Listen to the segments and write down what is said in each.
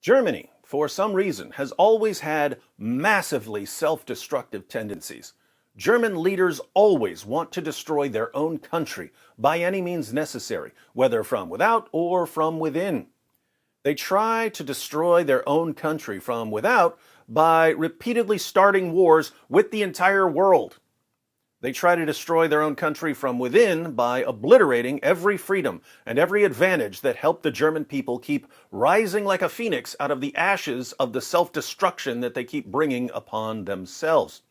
Germany, for some reason, has always had massively self-destructive tendencies. German leaders always want to destroy their own country by any means necessary, whether from without or from within. They try to destroy their own country from without by repeatedly starting wars with the entire world. They try to destroy their own country from within by obliterating every freedom and every advantage that helped the German people keep rising like a phoenix out of the ashes of the self-destruction that they keep bringing upon themselves.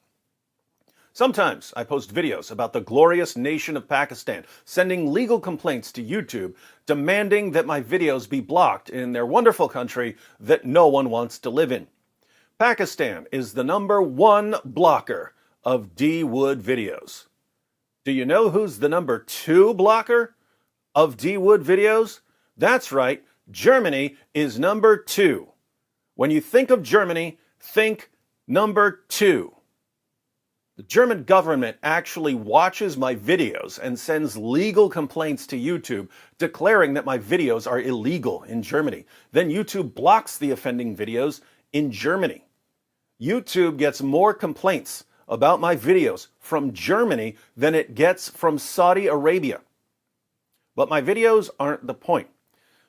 Sometimes I post videos about the glorious nation of Pakistan, sending legal complaints to YouTube, demanding that my videos be blocked in their wonderful country that no one wants to live in. Pakistan is the #1 blocker of D-Wood videos. Do you know who's the #2 blocker of D-Wood videos? That's right, Germany is #2. When you think of Germany, think #2. The German government actually watches my videos and sends legal complaints to YouTube declaring that my videos are illegal in Germany. Then YouTube blocks the offending videos in Germany. YouTube gets more complaints about my videos from Germany than it gets from Saudi Arabia. But my videos aren't the point.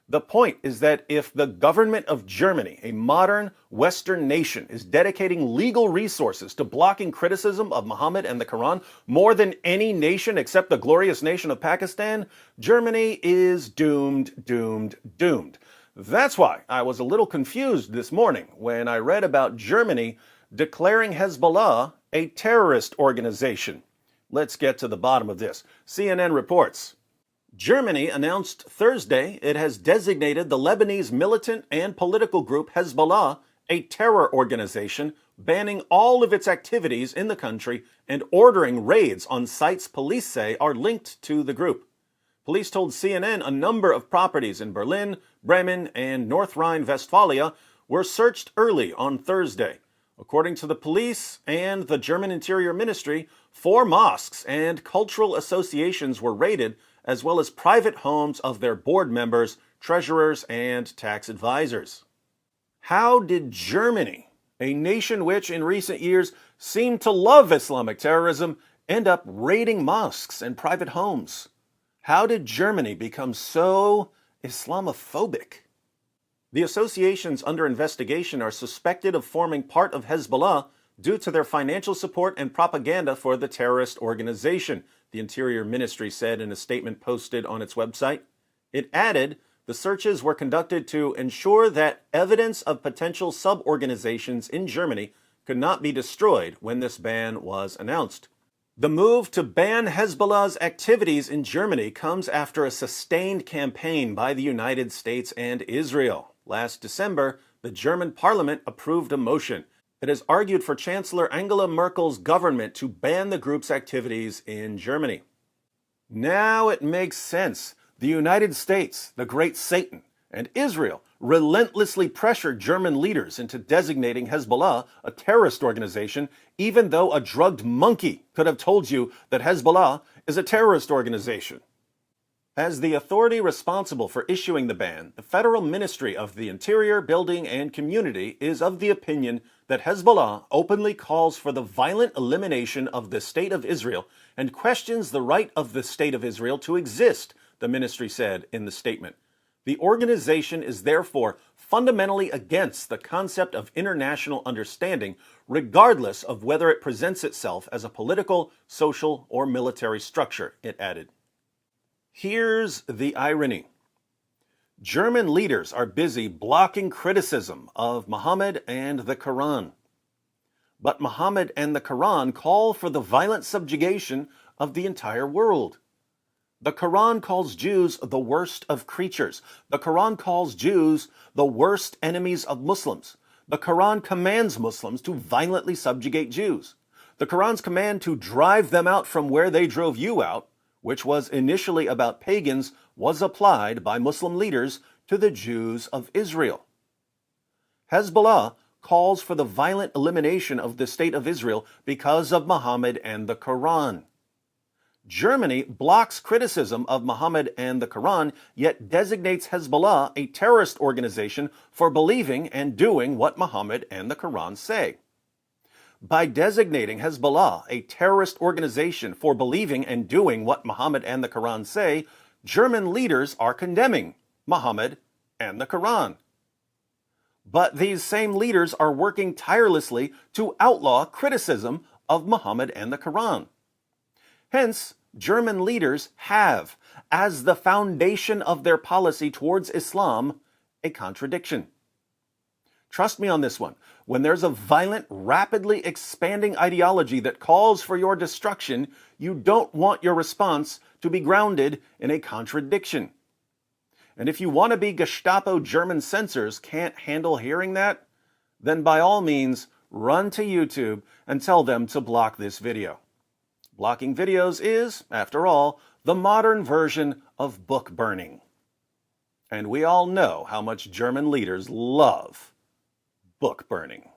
The point is that if the government of Germany, a modern Western nation, is dedicating legal resources to blocking criticism of Muhammad and the Quran more than any nation except the glorious nation of Pakistan, Germany is doomed, doomed, doomed. That's why I was a little confused this morning when I read about Germany declaring Hezbollah a terrorist organization. Let's get to the bottom of this. CNN reports, Germany announced Thursday it has designated the Lebanese militant and political group Hezbollah a terror organization, banning all of its activities in the country and ordering raids on sites police say are linked to the group. Police told CNN a number of properties in Berlin, Bremen, and North Rhine-Westphalia were searched early on Thursday. According to the police and the German Interior Ministry, 4 mosques and cultural associations were raided, as well as private homes of their board members, treasurers, and tax advisors. How did Germany, a nation which in recent years seemed to love Islamic terrorism, end up raiding mosques and private homes? How did Germany become so Islamophobic? The associations under investigation are suspected of forming part of Hezbollah due to their financial support and propaganda for the terrorist organization, the Interior Ministry said in a statement posted on its website. It added, the searches were conducted to ensure that evidence of potential sub-organizations in Germany could not be destroyed when this ban was announced. The move to ban Hezbollah's activities in Germany comes after a sustained campaign by the United States and Israel. Last December, the German parliament approved a motion. It has argued for Chancellor Angela Merkel's government to ban the group's activities in Germany. Now it makes sense. The United States, the great Satan, and Israel relentlessly pressured German leaders into designating Hezbollah a terrorist organization, even though a drugged monkey could have told you that Hezbollah is a terrorist organization. As the authority responsible for issuing the ban, the Federal Ministry of the Interior, Building, and Community is of the opinion that Hezbollah openly calls for the violent elimination of the State of Israel and questions the right of the State of Israel to exist, the ministry said in the statement. The organization is therefore fundamentally against the concept of international understanding, regardless of whether it presents itself as a political, social, or military structure, it added. Here's the irony. German leaders are busy blocking criticism of Muhammad and the Quran. But Muhammad and the Quran call for the violent subjugation of the entire world. The Quran calls Jews the worst of creatures. The Quran calls Jews the worst enemies of Muslims. The Quran commands Muslims to violently subjugate Jews. The Quran's command to drive them out from where they drove you out, which was initially about pagans, was applied by Muslim leaders to the Jews of Israel. Hezbollah calls for the violent elimination of the State of Israel because of Muhammad and the Quran. Germany blocks criticism of Muhammad and the Quran, yet designates Hezbollah a terrorist organization for believing and doing what Muhammad and the Quran say. By designating Hezbollah a terrorist organization for believing and doing what Muhammad and the Quran say, German leaders are condemning Muhammad and the Quran. But these same leaders are working tirelessly to outlaw criticism of Muhammad and the Quran. Hence, German leaders have, as the foundation of their policy towards Islam, a contradiction. Trust me on this one. When there's a violent, rapidly expanding ideology that calls for your destruction, you don't want your response to be grounded in a contradiction. And if you wannabe Gestapo German censors can't handle hearing that, then by all means, run to YouTube and tell them to block this video. Blocking videos is, after all, the modern version of book burning. And we all know how much German leaders love book burning.